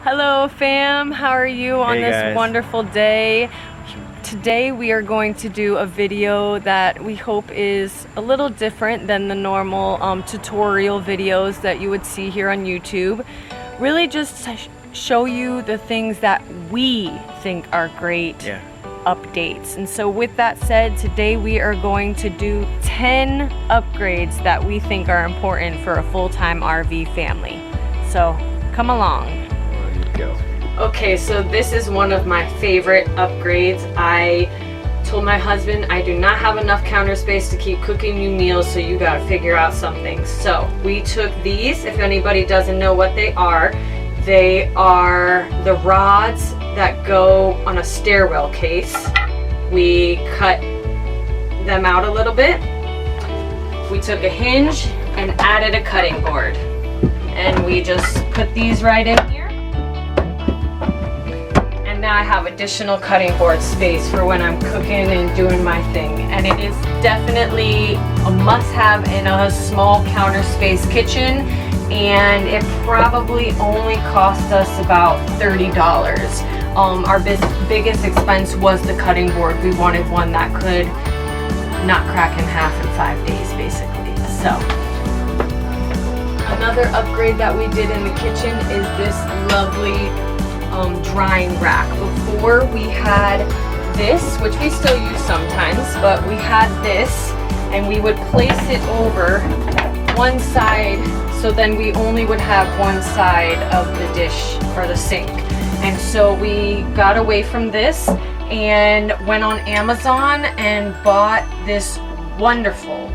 Hello fam, how are you on Hey, this guys. wonderful day? Today we are going to do a video that we hope is a little different than the normal tutorial videos that you would see here on YouTube. Really just to show you the things that we think are great updates. And so with that said, today we are going to do 10 upgrades that we think are important for a full-time RV family. So come along. Go. Okay, so this is one of my favorite upgrades. I told my husband I do not have enough counter space to keep cooking you meals, so you gotta figure out something. So we took these. If anybody doesn't know what they are the rods that go on a stairwell case. We cut them out a little bit. We took a hinge and added a cutting board. And we just put these right in here. Now I have additional cutting board space for when I'm cooking and doing my thing. And it is definitely a must-have in a small counter space kitchen. And it probably only cost us about $30. Our biggest expense was the cutting board. We wanted one that could not crack in half in 5 days, basically. So another upgrade that we did in the kitchen is this lovely drying rack. Before we had this, which we still use sometimes, but we had this and we would place it over one side, so then we only would have one side of the dish or the sink. And so we got away from this and went on Amazon and bought this wonderful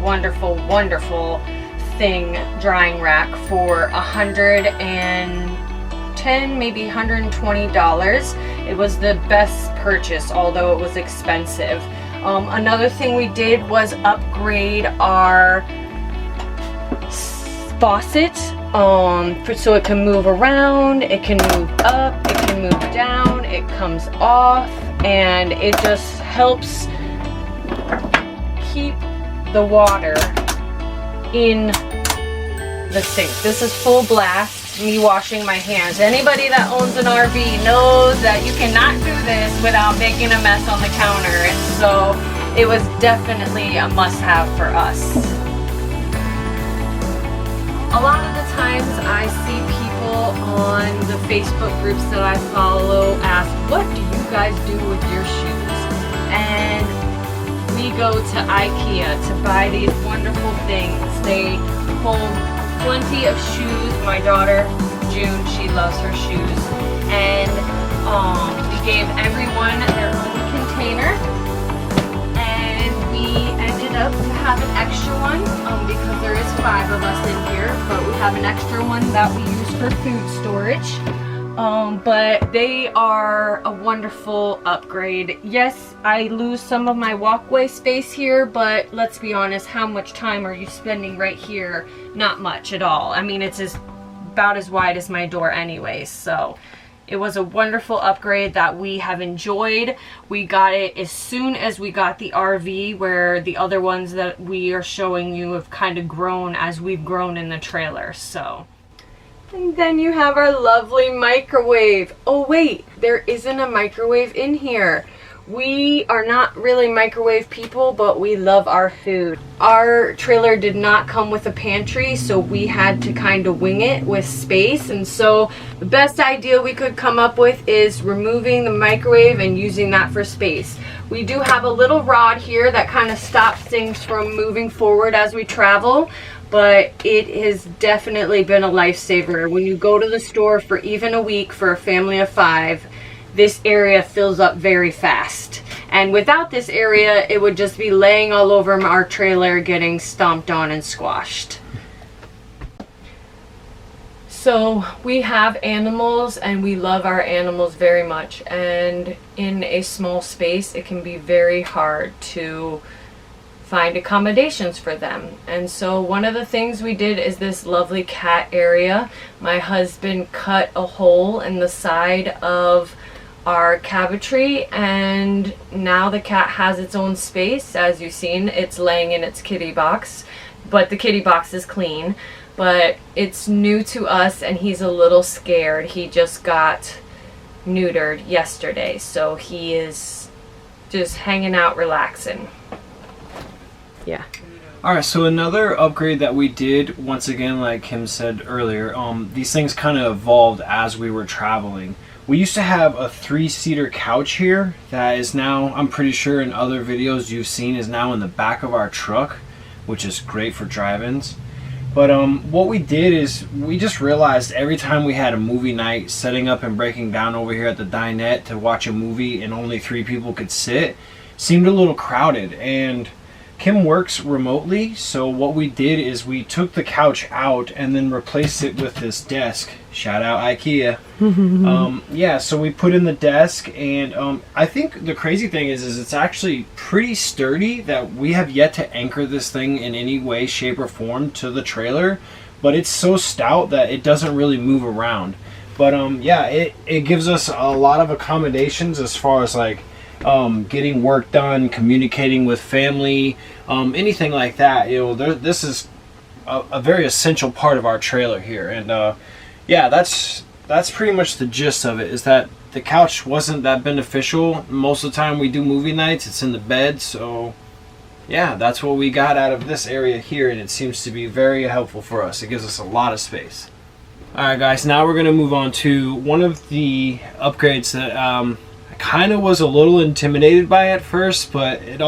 thing drying rack for $110, maybe $120. It was the best purchase, although it was expensive. Another thing we did was upgrade our faucet so it can move around, it can move up, it can move down, it comes off, and it just helps keep the water in the sink. This is full blast, me washing my hands. Anybody that owns an RV knows that you cannot do this without making a mess on the counter, and so it was definitely a must-have for us. A lot of the times I see people on the Facebook groups that I follow ask, what do you guys do with your shoes? And we go to IKEA to buy these wonderful things. They hold plenty of shoes. My daughter June, she loves her shoes, and we gave everyone their own container, and we ended up to have an extra one because there is 5 of us in here, but we have an extra one that we use for food storage. But they are a wonderful upgrade. Yes, I lose some of my walkway space here, but let's be honest, how much time are you spending right here? Not much at all. I mean, it's about as wide as my door anyway, so it was a wonderful upgrade that we have enjoyed. We got it as soon as we got the RV, where the other ones that we are showing you have kind of grown as we've grown in the trailer. So. And then you have our lovely microwave. Oh wait, there isn't a microwave in here. We are not really microwave people, but we love our food. Our trailer did not come with a pantry, so we had to kind of wing it with space. And so the best idea we could come up with is removing the microwave and using that for space. We do have a little rod here that kind of stops things from moving forward as we travel, but it has definitely been a lifesaver. When you go to the store for even a week for a family of 5, this area fills up very fast. And without this area, it would just be laying all over our trailer, getting stomped on and squashed. So we have animals and we love our animals very much. And in a small space, it can be very hard to find accommodations for them. And so one of the things we did is this lovely cat area. My husband cut a hole in the side of our cabinetry, and now the cat has its own space. As you've seen, it's laying in its kitty box, but the kitty box is clean. but it's new to us and he's a little scared. He just got neutered yesterday, so he is just hanging out relaxing. Yeah. Alright, so another upgrade that we did, once again, like Kim said earlier, these things kind of evolved as we were traveling. We used to have a 3-seater couch here that is now, I'm pretty sure in other videos you've seen, is now in the back of our truck, which is great for drive-ins. But what we did is we just realized every time we had a movie night, setting up and breaking down over here at the dinette to watch a movie and only 3 people could sit, seemed a little crowded. And Kim works remotely, so what we did is we took the couch out and then replaced it with this desk. Shout out IKEA. Yeah, so we put in the desk, and I think the crazy thing is it's actually pretty sturdy, that we have yet to anchor this thing in any way, shape, or form to the trailer, but it's so stout that it doesn't really move around. But yeah, it gives us a lot of accommodations as far as like getting work done, communicating with family, anything like that. You know, this is a very essential part of our trailer here. And yeah, that's pretty much the gist of it, is that the couch wasn't that beneficial. Most of the time we do movie nights, it's in the bed. So yeah, that's what we got out of this area here, and it seems to be very helpful for us. It gives us a lot of space. Alright guys, now we're going to move on to one of the upgrades that kind of was a little intimidated by at first, but it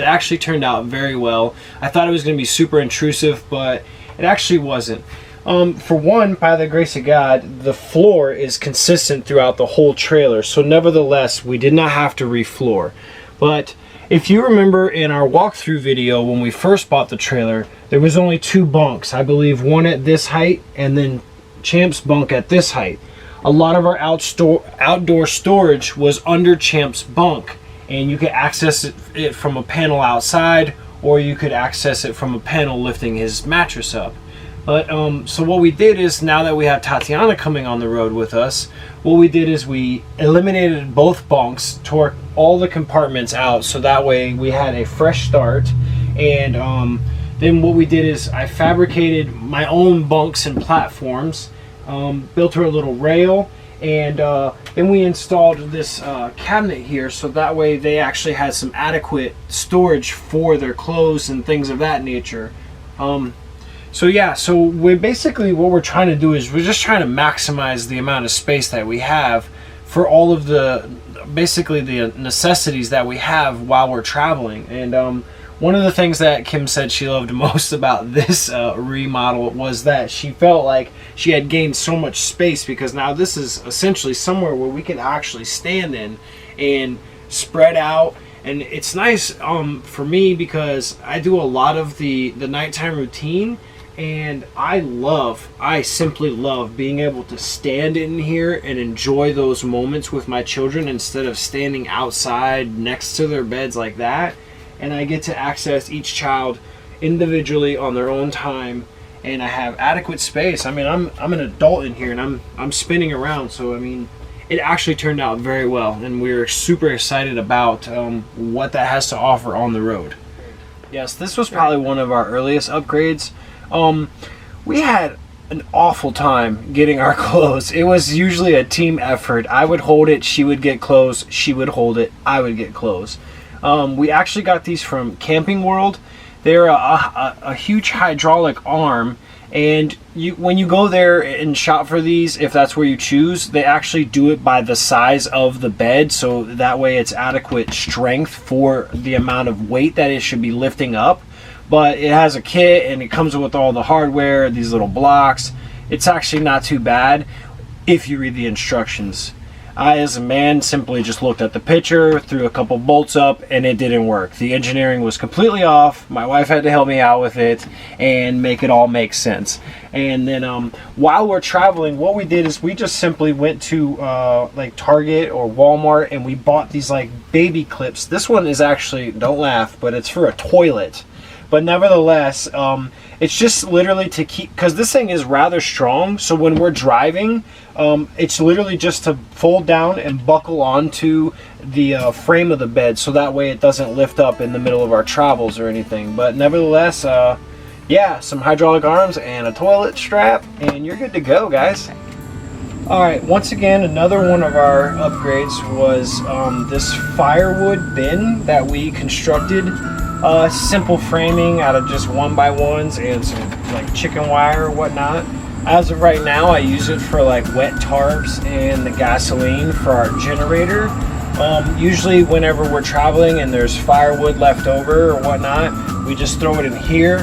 actually turned out very well. I thought it was going to be super intrusive, but it actually wasn't. For one, by the grace of God, the floor is consistent throughout the whole trailer, so nevertheless we did not have to refloor. But if you remember in our walkthrough video when we first bought the trailer, there was only 2 bunks. I believe one at this height and then Champ's bunk at this height. A lot of our outdoor storage was under Champ's bunk, and you could access it from a panel outside, or you could access it from a panel lifting his mattress up. But so what we did is, now that we have Tatiana coming on the road with us, what we did is we eliminated both bunks, tore all the compartments out, so that way we had a fresh start. And then what we did is I fabricated my own bunks and platforms, built her a little rail, and then we installed this cabinet here, so that way they actually had some adequate storage for their clothes and things of that nature. So yeah, so we basically, what we're trying to do is we're just trying to maximize the amount of space that we have for all of the, basically the necessities that we have while we're traveling. And one of the things that Kim said she loved most about this remodel was that she felt like she had gained so much space, because now this is essentially somewhere where we can actually stand in and spread out. And it's nice for me, because I do a lot of the nighttime routine, and I simply love being able to stand in here and enjoy those moments with my children instead of standing outside next to their beds like that. And I get to access each child individually on their own time, and I have adequate space. I mean, I'm an adult in here, and I'm spinning around, so I mean, it actually turned out very well, and we're super excited about what that has to offer on the road. Yes, this was probably one of our earliest upgrades. We had an awful time getting our clothes. It was usually a team effort. I would hold it, she would get clothes, she would hold it, I would get clothes. We actually got these from Camping World. They're a huge hydraulic arm, and when you go there and shop for these, if that's where you choose, they actually do it by the size of the bed, so that way it's adequate strength for the amount of weight that it should be lifting up. But it has a kit, and it comes with all the hardware, these little blocks. It's actually not too bad if you read the instructions. I, as a man, simply just looked at the picture, threw a couple bolts up, and it didn't work. The engineering was completely off. My wife had to help me out with it and make it all make sense. And then while we're traveling, what we did is we just simply went to like Target or Walmart, and we bought these like baby clips. This one is actually, don't laugh, but it's for a toilet. But nevertheless, it's just literally to keep, because this thing is rather strong, so when we're driving, it's literally just to fold down and buckle onto the frame of the bed, so that way it doesn't lift up in the middle of our travels or anything. But nevertheless, yeah, some hydraulic arms and a toilet strap, and you're good to go, guys. All right, once again, another one of our upgrades was this firewood bin that we constructed. Simple framing out of just 1x1s and some like chicken wire or whatnot. As of right now, I use it for like wet tarps and the gasoline for our generator. Usually whenever we're traveling and there's firewood left over or whatnot, we just throw it in here.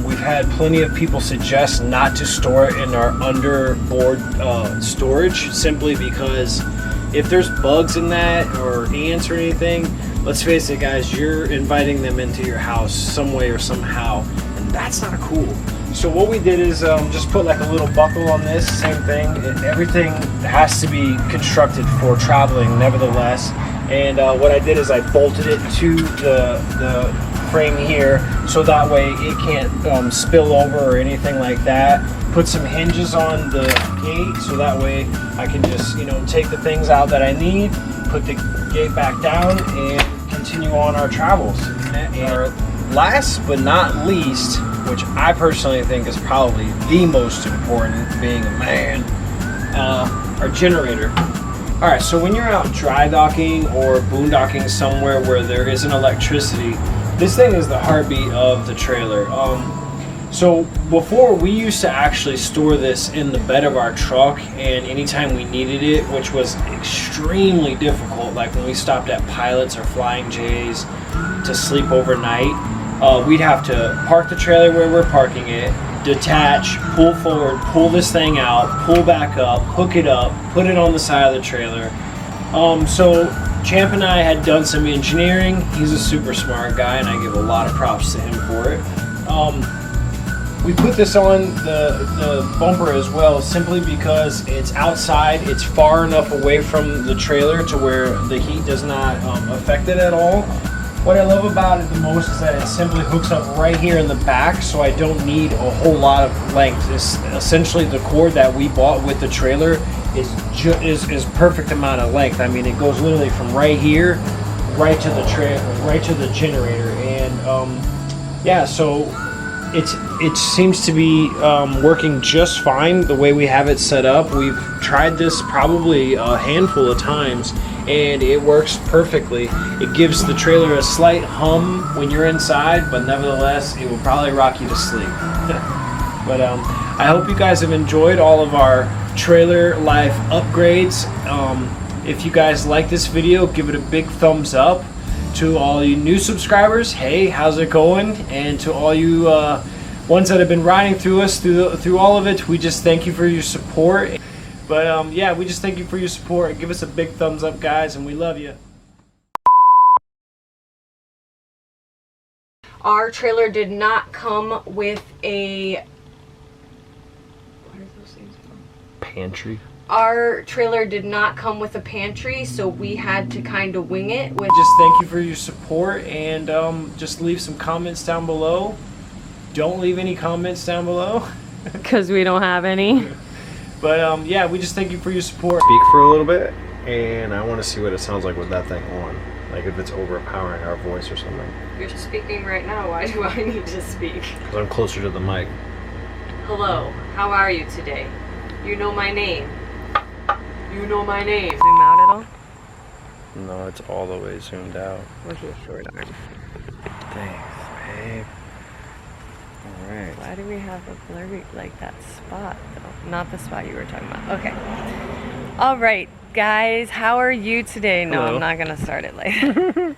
We've had plenty of people suggest not to store it in our underboard storage, simply because if there's bugs in that or ants or anything, let's face it guys, you're inviting them into your house some way or somehow, and that's not cool. So what we did is just put like a little buckle on this, same thing. Everything has to be constructed for traveling nevertheless. And what I did is I bolted it to the frame here, so that way it can't spill over or anything like that. Put some hinges on the gate, so that way I can just, take the things out that I need, put the gate back down, and continue on our travels. And last but not least, which I personally think is probably the most important, being a man, our generator. All right, so when you're out dry docking or boondocking somewhere where there isn't electricity, this thing is the heartbeat of the trailer. So before, we used to actually store this in the bed of our truck, and anytime we needed it, which was extremely difficult, like when we stopped at Pilots or Flying J's to sleep overnight, we'd have to park the trailer where we're parking it, detach, pull forward, pull this thing out, pull back up, hook it up, put it on the side of the trailer. So Champ and I had done some engineering. He's a super smart guy, and I give a lot of props to him for it. We put this on the bumper as well, simply because it's outside, it's far enough away from the trailer to where the heat does not affect it at all. What I love about it the most is that it simply hooks up right here in the back, so I don't need a whole lot of length. It's essentially the cord that we bought with the trailer is perfect amount of length. I mean, it goes literally from right here right to the generator, and yeah, so it seems to be working just fine the way we have it set up. We've tried this probably a handful of times, and it works perfectly. It gives the trailer a slight hum when you're inside, but nevertheless, it will probably rock you to sleep. But I hope you guys have enjoyed all of our trailer life upgrades. If you guys like this video, give it a big thumbs up. To all you new subscribers, hey, how's it going? And to all you ones that have been riding through us through all of it, we just thank you for your support. But yeah, we just thank you for your support. Give us a big thumbs up, guys, and we love you. Our trailer did not come with a, what are those things called? Pantry. Our trailer did not come with a pantry, so we had to kind of wing it. Just thank you for your support, and just leave some comments down below. Don't leave any comments down below. Because we don't have any. But yeah, we just thank you for your support. Speak for a little bit, and I want to see what it sounds like with that thing on. Like if it's overpowering our voice or something. You're speaking right now. Why do I need to speak? Because I'm closer to the mic. Hello, how are you today? You know my name. You know my name. Zoom out at all? No, it's all the way zoomed out. Where's your short arm? Thanks, babe. Alright. Why do we have a blurry, like that spot though? Not the spot you were talking about. Okay. Alright, guys, how are you today? No, Hello. I'm not gonna start it later.